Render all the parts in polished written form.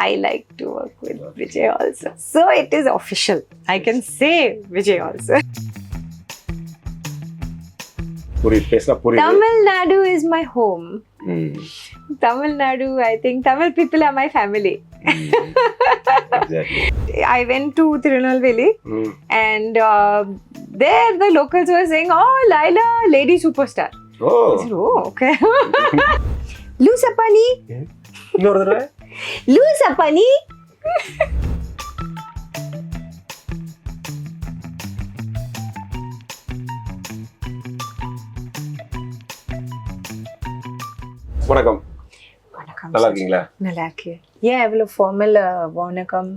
I like to work with Vijay also. So it is official. I can say Vijay also. புரியுது, பேசினா புரியுது. Tamil Nadu is my home. Tamil Nadu, I think Tamil people are my family. Exactly. I went to Tirunelveli and there the locals were saying, "Oh, Laila, lady superstar." Oh. I said, "Oh, okay." Lusapani. இன்னொரு தடவை. Lusapani. வணக்கம். வணக்கம். நல்லா இருக்கீங்களா? நல்லா இருக்கேன். ஏன் இவ்வளோ ஃபார்மல் வணக்கம்?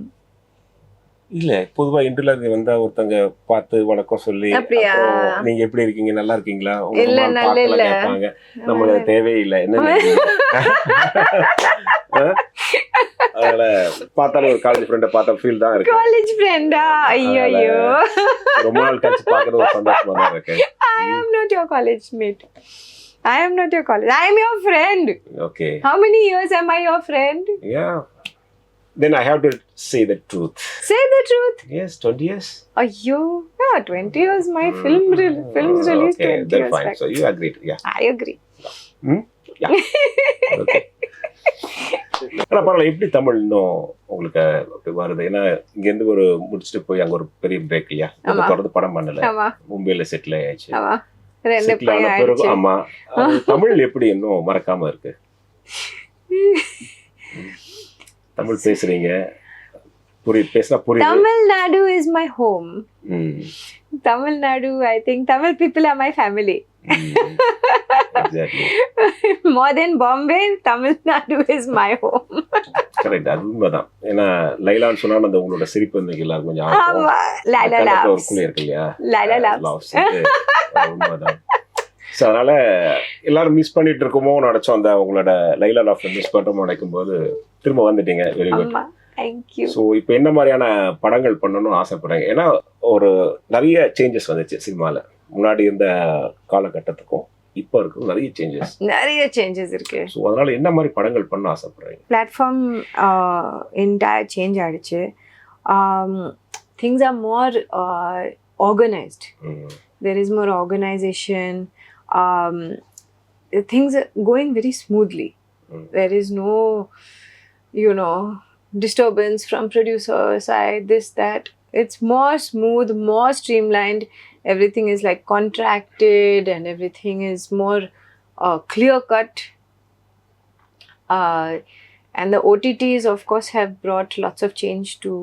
இல்ல, பொதுவா இன்டர்வியூல வந்தா ஒருத்தங்க பார்த்து வணக்கம் சொல்லி அப்படியா? அப்புறம் நீங்க எப்படி இருக்கீங்க, நல்லா இருக்கீங்களா, உங்க இல்ல, அம்மா நல்ல பார்க்கலாம் இல்ல. கேட்பாங்க. நமக்கு தேவையில்லை என்ன அதனால பார்த்தாலும் ஒரு காலேஜ் ஃப்ரெண்டை பார்த்த ஃபீல் தான் இருக்கு. காலேஜ் ஃப்ரெண்டா? ஐயோ. ரொம்ப நாள் கழிச்சு பார்க்கறது ஒரு சந்தோஷமா தான் இருக்கு. I am not your college mate. I am not your college. I am your friend. Okay. How many years am I your friend? Yeah. Then I have to say the truth. Say the truth. Yes, 20 years. Ayyo. Yeah, 20 years. My films released Okay, 20 then years fine. back. So you agreed. Yeah. I agree. Yeah. Okay. ஆனா பரவாயில்ல, எப்படி தமிழ் இன்னும் உங்களுக்கு அப்படி வருது? ஏன்னா இங்கேருந்து ஒரு முடிச்சுட்டு போய் அங்க ஒரு பெரிய பிரேக் இல்லையா, தொடர்ந்து படம் பண்ணல, ஆமா. மும்பைல செட்டில் ஆயிடுச்சு. ஆமா. ரெண்டு செட்டில் ஆன பையன் பிறகு ஆயிடுச்சு. ஆமா, தமிழ் எப்படி இன்னும் மறக்காம இருக்கு? தமிழ் பேசுறீங்க, புரியுது, பேசினா புரியுது. Tamil Nadu is my home. Tamil Nadu, I think Tamil people are my family. Exactly. More than Bombay, Tamil Nadu is my home. Correct, அது உண்மைதான். ஏன்னா லைலான்னு சொன்னா அந்த உங்களோட சிரிப்பு வந்து எல்லாருக்கும் கொஞ்சம் ஆமா. லைலா ஒரு laughs. குழி இருக்கு இல்லையா, Layla laughs. laughs. அது உண்மைதான். ஸோ அதனால எல்லாரும் மிஸ் பண்ணிட்டு இருக்கோமோன்னு நினைச்சோம். அந்த உங்களோட லைலா லாஃப்ட் மிஸ் பண்றோமோ நினைக்கும் போது திரும்ப வந்துட்டீங்க. Very good. ஆமா. Thank you. ஸோ இப்போ என்ன மாதிரியான படங்கள் பண்ணணும்னு ஆசைப்படுறீங்க? ஏன்னா ஒரு நிறைய சேஞ்சஸ் வந்துச்சு சினிமாவில். முன்னாடி இருந்த காலகட்டத்துக்கும் இப்போ இருக்கும் நிறைய சேஞ்சஸ். நிறைய சேஞ்சஸ் இருக்கு. ஸோ அதனால என்ன மாதிரி படங்கள் பண்ண ஆசைப்படுறீங்க? பிளாட்ஃபார்ம் என்டையர் சேஞ்ச் ஆயிடுச்சு. Things are more organised. There is more organization. Things are going very smoothly. There is no, disturbance from producer side, this, that. It's more smooth, more streamlined. Everything is like contracted and everything is more clear cut. And the OTTs, of course, have brought lots of change to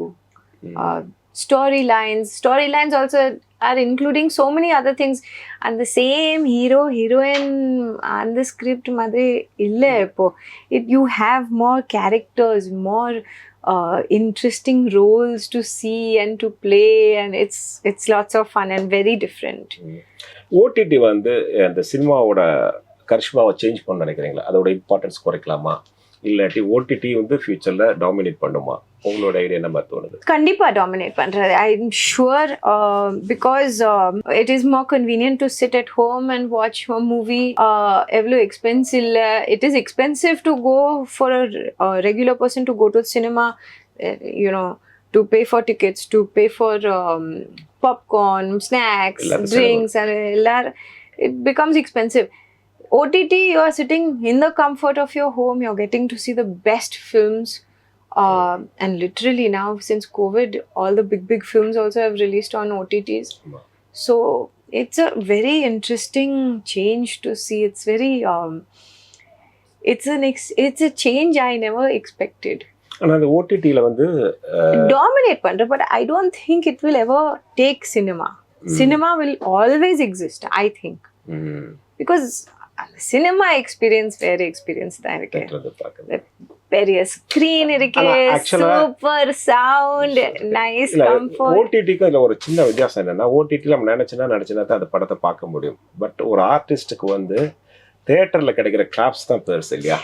storylines. Storylines also are including so many other things, and the same hero heroine and the script madre illa ipo. You have more characters, more interesting roles to see and to play, and it's lots of fun and very different. OTT வந்து அந்த சினிமாவோட கரிஷ்மாவை change பண்ண நினைக்கிறீங்களா? அதோட importance குறைக்கலாமா, இல்லாட்டி OTT வந்து ஃபியூச்சர்ல dominate பண்ணுமா? உங்களோட ஐடியா என்ன மாதிரி தோணுது? கண்டிப்பா டாமினேட் பண்றது. I'm sure, because it is more convenient to sit at home and watch a movie. எவ்வளோ எக்ஸ்பென்ஸ் இல்லை. It is expensive to go for a regular person to go to cinema, to pay for tickets, to pay for popcorn, snacks, drinks, and it becomes expensive. OTT, you are sitting in the comfort of your home, you're getting to see the best films. And literally now, since COVID, all the big films also have released on OTTs. So it's a very interesting change to see. It's very, it's a change I never expected. ஆனால் அந்த ஓடிடியில் வந்து dominate பண்ற, but I don't think it will ever take cinema. Cinema will always exist, I think. Because cinema experience வேற experience தான் இருக்கு. பெரிய screen இருக்கு, சூப்பர் சவுண்ட், நைஸ் கம்ஃபர்ட். ஓடிடிக்கு அதுல ஒரு சின்ன வித்தியாசம் என்னன்னா, ஓடிடில நம்ம நினைச்சுனா தான் அந்த படத்தை பார்க்க முடியும். பட் ஒரு ஆர்டிஸ்டுக்கு வந்து தியேட்டர்ல கிடைக்கிற கிளாப்ஸ் தான் பெருசு இல்லையா,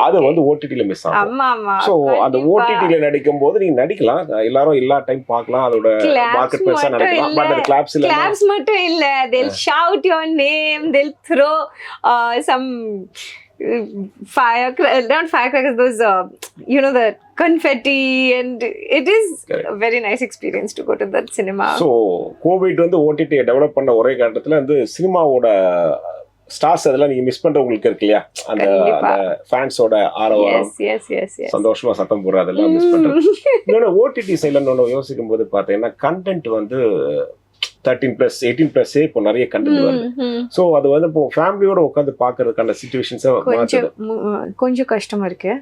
அது வந்து ஓடிடில மிஸ் ஆகும். ஆமா ஆமா. சோ அந்த ஓடிடில நடிக்கும் போது நீங்க நடிக்கலாம், எல்லாரும் எல்லா டைம் பார்க்கலாம், அதோட மார்க்கெட் பெருசா நடக்கலாம். பட் அந்த கிளாப்ஸ் மட்டும் இல்ல, they'll shout your name, they'll throw some not firecrackers, those, the confetti, and it is a very nice experience to go to that cinema. So Covid வந்து ஓடிடியை டெவலப் பண்ண ஒரே காலத்தில் வந்து சினிமாவோட ஸ்டார்ஸ் அதெல்லாம் நீங்க மிஸ் பண்ற உங்களுக்கு இருக்கு இல்லையா, அந்த ஃபேன்ஸோட ஆரவாரம், yes. சந்தோஷமா சத்தம் போடுற அதெல்லாம் மிஸ் பண்றது. இன்னொன்று ஓடிடி சைடில் யோசிக்கும் போது பார்த்தீங்கன்னா கண்டென்ட் வந்து 13+, 18+, இப்போ நிறைய கண்டென்ட் வருது. ஸோ அது வந்து இப்போ ஃபேமிலியோட உட்காந்து பார்க்கறதுக்கான சிச்சுவேஷன்ஸை கொஞ்சம் கஷ்டமா இருக்கு.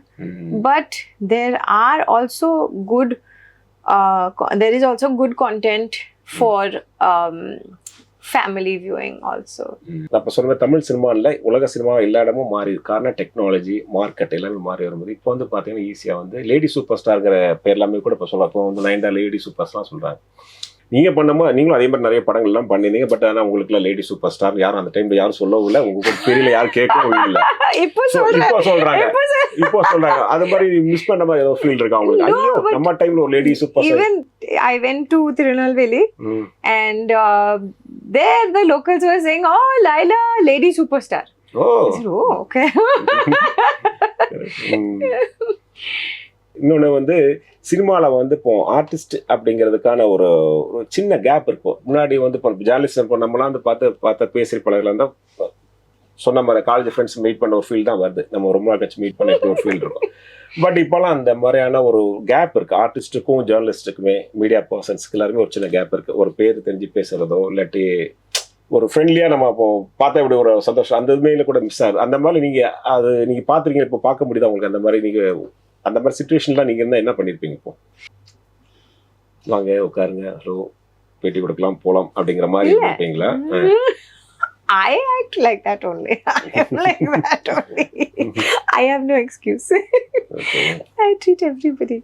But there is also good content for family viewing also. அப்போ சொன்ன தமிழ் சினிமாவில் உலக சினிமா எல்லா இடமும் மாறி காரணம் டெக்னாலஜி, மார்க்கெட் எல்லாமே மாறி வரும்போது இப்போ வந்து பார்த்தீங்கன்னா ஈஸியாக வந்து லேடி சூப்பர் ஸ்டார்ங்கிற பேர் எல்லாமே கூட இப்போ சொல்லலாம். இப்போ வந்து 9 லேடி சூப்பர்ஸ்லாம் சொல்கிறாங்க. நீங்கள் பண்ணமா நீங்களும் அதே மாதிரி நிறைய படங்கள்லாம் பண்ணியிருந்தீங்க. பட் ஆனால் உங்களுக்குலாம் லேடி சூப்பர் ஸ்டார் யாரும் அந்த டைமில் யாரும் சொல்லவும் இல்லை, உங்களுக்கு தெரியல, யாரும் கேட்கவும் இல்லை. இப்போ சொல்கிறாங்க அது மாதிரி மிஸ் பண்ண மாதிரி ஏதோ ஃபீல் இருக்கா உங்களுக்கு? ஐயோ நம்ம டைமில் ஒரு lady super star. Even I went to Tirunelveli and there the locals were saying, oh, Laila, lady superstar. I said, oh, okay. இன்னொன்று வந்து சினிமாவில் வந்து இப்போ ஆர்டிஸ்ட் அப்படிங்கிறதுக்கான ஒரு சின்ன கேப் இருக்கும். முன்னாடி வந்து இப்போ ஜேர்னலிஸ்ட் இப்போ நம்மளாம் வந்து பார்த்த பேசுகிற பழகில் இருந்தால் சொன்ன மாதிரி காலேஜ் ஃப்ரெண்ட்ஸ் மீட் பண்ண ஒரு ஃபீல் தான் வருது. நம்ம ரொம்ப நாள் கழிச்சு மீட் பண்ண ஒரு ஃபீல் இருக்கும். பட் இப்போலாம் அந்த மாதிரியான ஒரு கேப் இருக்குது. ஆர்டிஸ்ட்டுக்கும் ஜேர்னலிஸ்ட்டுக்குமே, மீடியா பர்சன்ஸ்க்கு எல்லாருமே ஒரு சின்ன கேப் இருக்குது. ஒரு பேர் தெரிஞ்சு பேசுகிறதோ இல்லாட்டி ஒரு ஃப்ரெண்ட்லியாக நம்ம இப்போ பார்த்தா இப்படி ஒரு சந்தோஷம் அந்த இதுமையில கூட மிஸ் ஆகுது. அந்த மாதிரி நீங்கள் பார்த்துருக்கீங்க, இப்போ பார்க்க முடியுதா உங்களுக்கு? அந்த மாதிரி நீங்கள் அந்த மாதிரி சிச்சுவேஷன்லாம் நீங்கள் இருந்தால் என்ன பண்ணியிருப்பீங்க? இப்போ வாங்க உட்காருங்க, ஹலோ பேட்டி கொடுக்கலாம் போகலாம் அப்படிங்கிற மாதிரி இருப்பீங்களா? I act like that only. I am like that only. I have no excuse. Okay. I treat everybody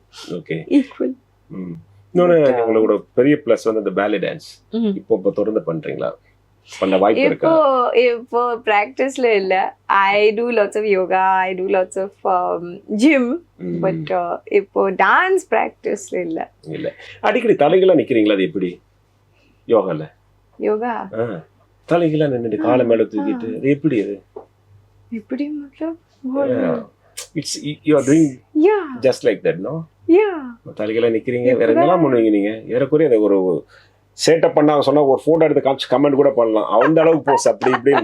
equal. இன்னொன்று உங்களோட பெரிய ப்ளஸ் வந்து இந்த பேலி டான்ஸ் இப்போ தொடர்ந்து பண்ணுறீங்களா? பண்ண வாய்ப்பு இருக்கா? இப்போ practiceல இல்ல. I do lots of yoga, I do lots of gym, but இப்போ dance practiceல இல்ல. அடிக்கடி தலைகளா நிக்கிறீங்களா? அது எப்படி யோகா தலைகளா நின்னுட்டு காலை மேல தூக்கிட்டு அது எப்படி? அது எப்படி मतलब it's you are doing just like that, no? தலைகளா நிக்கிறீங்க. வேற என்னலாம் பண்ணுவீங்க நீங்க? ஏறக்குறைய அதை ஒரு சேட்டப் பண்ணாங்க சொன்னா ஒரு போட்டோ எடுத்து காமிச்சு கமெண்ட் கூட பண்ணலாம். அந்த அளவுக்கு போஸ் அப்படி இப்படி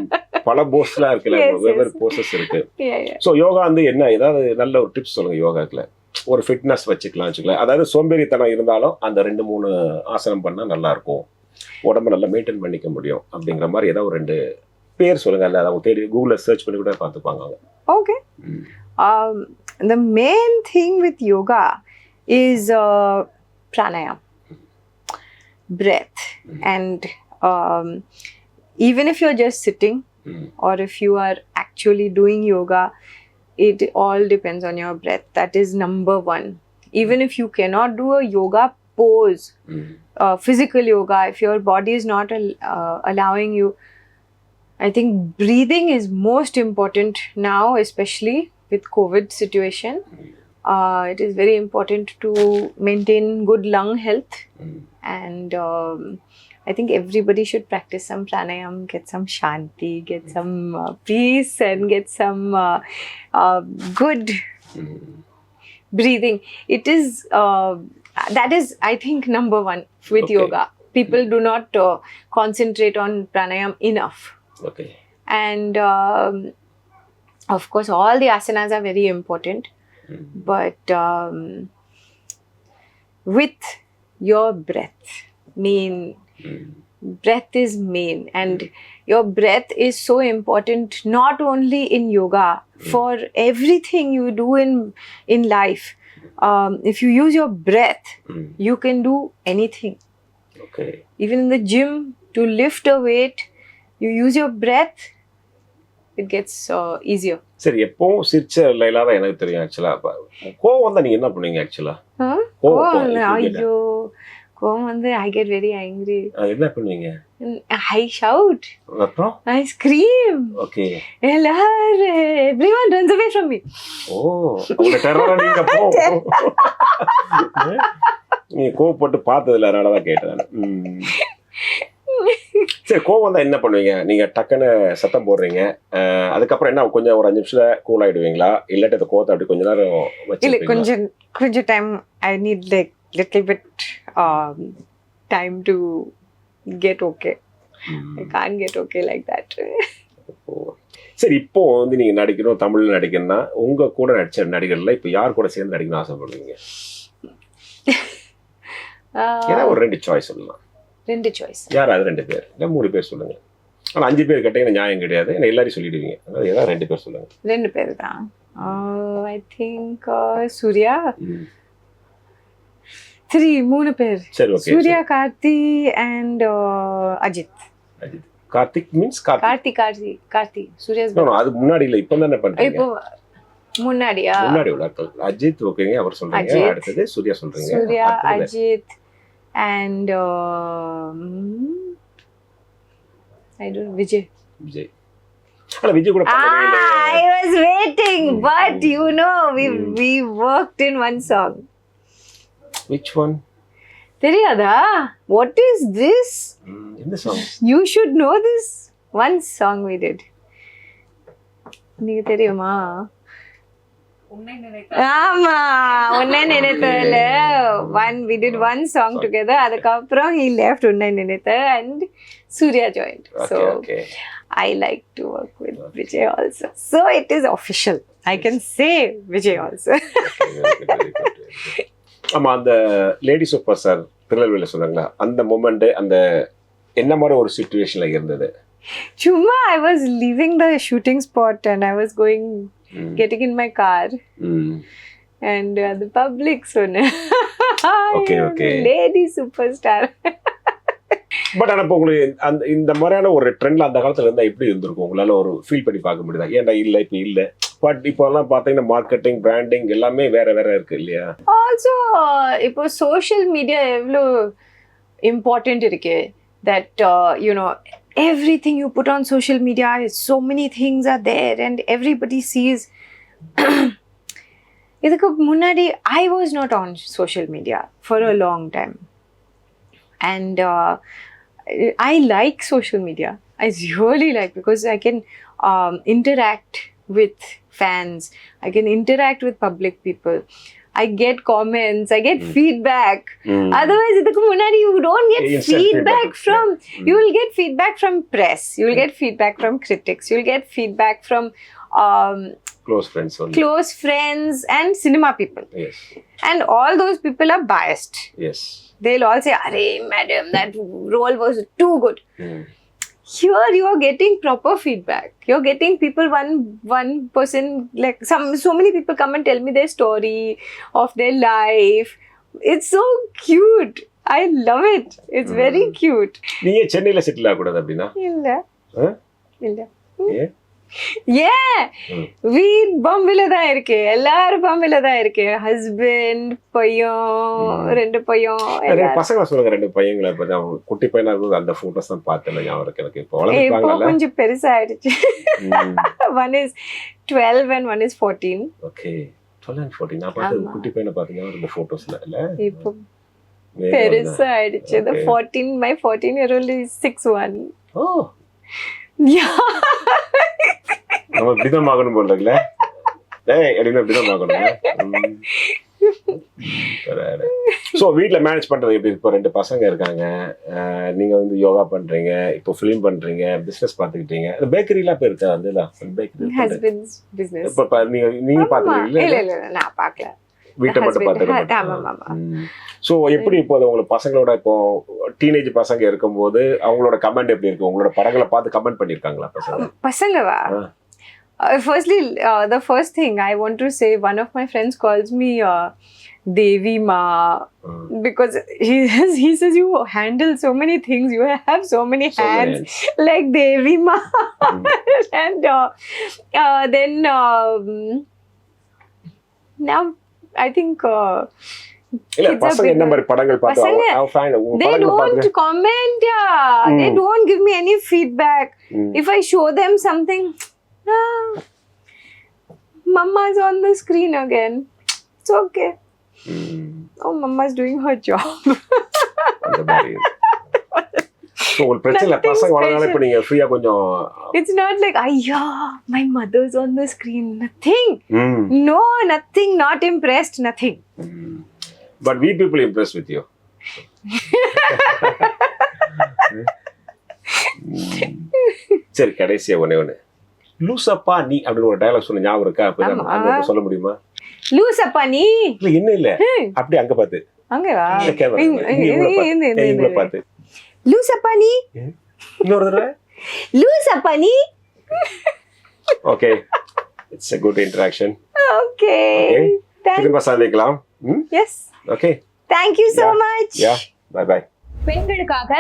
பல போஸ்லாம் இருக்குல்ல, வெவ்வேறு போசஸ் இருக்கு. ஸோ யோகா வந்து என்ன, ஏதாவது நல்ல ஒரு டிப்ஸ் சொல்லுங்க யோகாக்குல. ஒரு ஃபிட்னஸ் வச்சுக்கலாம், அதாவது சோம்பேறித்தனம் இருந்தாலும் அந்த 2-3 ஆசனம் பண்ணா நல்லா இருக்கும், உடம்பு நல்லா மெயின்டைன் பண்ணிக்க முடியும் அப்படிங்கிற மாதிரி ஏதாவது ஒரு 2 பேர் சொல்லுங்க. இல்லை அவங்க தேடி கூகுளில் சர்ச் பண்ணி கூட பார்த்துப்பாங்க அவங்க. Okay. The main thing with yoga is pranayam, breath, and even if you're just sitting or if you are actually doing yoga, it all depends on your breath. That is number 1. Even if you cannot do a yoga pose, physical yoga, if your body is not allowing you, I think breathing is most important now, especially with COVID situation. It is very important to maintain good lung health, and I think everybody should practice some pranayam, get some shanti, get some peace, and get some good breathing. It is that is, I think, number 1 with yoga. People do not concentrate on pranayam enough. Okay. And of course all the asanas are very important, but with your breath, breath is main, and your breath is so important not only in yoga, for everything you do in life. If you use your breath, you can do anything. Okay. Even in the gym, to lift a weight, you use your breath, it gets easier. சரி, எப்பவும் சிரிச்ச லைலா தான் எனக்கு தெரியும். ஆக்சுவலா கோவம் வந்தா நீங்க என்ன பண்ணுவீங்க? ஆக்சுவலா கோவம் வந்து I get very angry. என்ன பண்ணுவீங்க? I shout. அப்புறம் I scream. Okay. Everyone runs away from me. உங்க டெரரா நீங்க நீ கோவப்பட்டு பார்த்ததில்ல, அதனால தான் கேட்டேன். சரி, கோவம் வந்தா என்ன பண்ணுவீங்க? நீங்க டக்குன்னு சத்தம் போடுறீங்க. அதுக்கப்புறம் என்ன கொஞ்சம் ஒரு 5 நிமிஷத்துல கூல் ஆயிடுவீங்களா? இல்லாட்டி அந்த கோவத்தை அப்படி கொஞ்ச நேரம் இல்ல வச்சிருப்பீங்களா? கொஞ்சம் time I need like little bit time to get okay. I can't get okay like that. சரி, இப்போ வந்து நீங்க நடிக்கணும், தமிழ்ல நடிக்கணும்னா உங்க கூட நடிச்ச நடிகர்ல இப்போ யார் கூட சேர்ந்து நடிக்கணும்னு ஆசைப்படுவீங்க? ஏன்னா ஒரு 2 சாய்ஸ் சொல்லலாம். 2 சாய்ஸ். யாராவது 2 பேர் இல்லை 3 பேர் சொல்லுங்க. ஆனா 5 பேர் கேட்டீங்கன்னா நியாயம் கிடையாது. ஏன்னா எல்லாரையும் சொல்லிடுவீங்க. அதாவது ஏதாவது 2 பேர் சொல்லுங்க. 2 பேர் தான். I think Surya. 3 பேர். சரி, okay. Surya, Karthi and Ajith. Ajith. Karthik means Karthi. Surya's அது முன்னாடி இல்ல, இப்போ தானே பண்றீங்க. இப்போ முன்னாடியா? முன்னாடி உள்ள ஆட்கள். அஜித் ஓகேங்க, அவர் சொல்றீங்க. அடுத்தது சூர்யா சொல்றீங்க. Surya, Ajith and I don't know, Vijay. ஆனா விஜய் கூட பண்ணவே இல்ல. I was waiting, but you know, we worked in one song. Which one? தெரியாதா? What is this? என்ன song? You should know this. One song we did. நீங்க தெரியுமா? ஆமா, உன்னை நினைத்தல. We did one song together. அதுக்கப்புறம் he left உன்னை நினைத்த and Surya joined. So I like to work with Vijay also. So it is official. I can say Vijay also. ஆமா, அந்த lady super star திருநெல்வேலியில் சொன்னாங்களா, அந்த மொமெண்ட் அந்த என்ன மாதிரி ஒரு சிச்சுவேஷன்ல இருந்தது? சும்மா I was leaving the shooting spot and I was going getting in my car and the public சொன்ன okay lady superstar. பட் ஆனா இப்போ உங்களுக்கு அந்த இந்த மாதிரியான ஒரு ட்ரெண்ட்ல அந்த காலத்துல இருந்தா எப்படி இருந்திருக்கும்? உங்களால ஒரு ஃபீல் பண்ணி பார்க்க முடியுதா? ஏன்டா இல்ல இப்போ இல்ல, பட் இப்போ எல்லாம் பாத்தீங்கன்னா மார்க்கெட்டிங் பிராண்டிங் எல்லாமே வேற வேற இருக்கு இல்லையா? ஆல்சோ இப்போ சோஷியல் மீடியா எவ்வளோ இம்பார்ட்டன்ட் இருக்கு. That you know everything you put on social media, so many things are there and everybody sees. இதுக்கு முன்னாடி I was not on social media for a long time and I like social media. I really like, because I can interact with fans, I can interact with public people, I get comments, I get feedback. Otherwise idukku munadi you don't get feedback from you will get feedback from press, you will get feedback from critics, you will get feedback from close friends and cinema people. Yes. And all those people are biased. Yes. They'll all say, "Arey madam, that role was too good." Here you are getting proper feedback. You're getting people, one person, like so many people come and tell me their story of their life. It's so cute. I love it. It's very cute. நீங்க சென்னையில settle ஆக கூடாது அப்படினா? இல்ல. வீ பாம்பேல தான் இருக்கு. எல்லாரும் பாம்பேல தான் இருக்கு. ஹஸ்பண்ட், பையன், 2 பையன். பசங்க சொல்லுங்க, 2 பையங்கள பத்தி. குட்டி பையனா இருக்கும்போது அந்த போட்டோஸ் தான் பார்த்தேன் ஞாபகம் இருக்கு எனக்கு. இப்போ வளர்ந்துட்டாங்கல, கொஞ்சம் பெருசா ஆயிடுச்சு. One is 12 and one is 14. Okay, 12 and 14. நான் பார்த்தது குட்டி பையனை பார்த்தீங்க அந்த போட்டோஸ்ல இல்ல. இப்போ பெருசா ஆயிடுச்சு. The 14, my 14-year-old is 6'1". Oh. Yeah. நம்ம இப்படிதான் பார்க்கணும் போல இருக்குல்ல. அப்படின்னா இப்படிதான் பார்க்கணும். ஸோ வீட்டில் மேனேஜ் பண்ணுறது எப்படி? இப்போ 2 பசங்க இருக்காங்க, நீங்கள் வந்து யோகா பண்ணுறீங்க, இப்போ ஃபிலிம் பண்ணுறீங்க, பிஸ்னஸ் பார்த்துக்கிட்டீங்க, பேக்கரிலாம் இப்போ இருக்கா? வந்து இப்போ நீங்கள் பார்த்துக்கிறீங்களா? இல்லை நான் பார்க்கல, வீட்டை மட்டும் பார்த்துக்கிறேன். ஸோ எப்படி இப்போ உங்களுக்கு பசங்களோட இப்போ டீனேஜ் பசங்க இருக்கும்போது அவங்களோட கமெண்ட் எப்படி இருக்கு? உங்களோட படங்களை பார்த்து கமெண்ட் பண்ணியிருக்காங்களா பசங்கவா? Firstly, the first thing I want to say, one of my friends calls me Devi Ma, because he says you handle so many things, you have so many hands like Devi Ma. And then now I think இல்ல பசங்க என்ன மாதிரி படங்கள் பார்த்தாங்க? They don't comment. They don't give me any feedback. If I show them something, Mama's on the screen again. It's okay. Oh, Mama's doing her job. உங்களுக்கு பிரச்சனை இல்லை, Nothing பசங்க வளர்ந்தாலும் special. இப்போ நீங்க ஃப்ரீயா கொஞ்சம் It's not like, my mother's on the screen. Nothing. No, nothing. Not impressed. Nothing. But we people impress with you. சரி, கடைசியா ஒண்ணு லூசப்பா நீ அப்படின்னு ஒரு டயலாக் சொன்ன ஞாபகம் இருக்கா? ஆமா. அப்ப சொல்ல முடியுமா? Loose அப்பா நீ. இல்ல என்ன இல்ல, அப்படி அங்க பாத்து அங்க வா. இல்ல, camera. இவங்கள பாத்து Loose அப்பா நீ. இன்னொரு தடவை. Loose அப்பா நீ. Okay, it's a good interaction. Okay. திரும்ப சந்திக்கலாம். Yes. Okay, Thank you so much. Yeah, bye bye. பெண்களுக்காக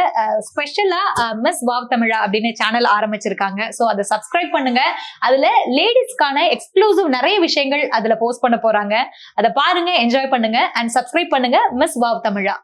ஸ்பெஷலா மிஸ் வாவ் தமிழா அப்படின்னு சேனல் ஆரம்பிச்சிருக்காங்க. ஸோ அதை சப்ஸ்கிரைப் பண்ணுங்க. அதுல லேடிஸ்க்கான எக்ஸ்க்ளூசிவ் நிறைய விஷயங்கள் அதுல போஸ்ட் பண்ண போறாங்க. அதை பாருங்க, என்ஜாய் பண்ணுங்க அண்ட் சப்ஸ்கிரைப் பண்ணுங்க மிஸ் வாவ் தமிழா.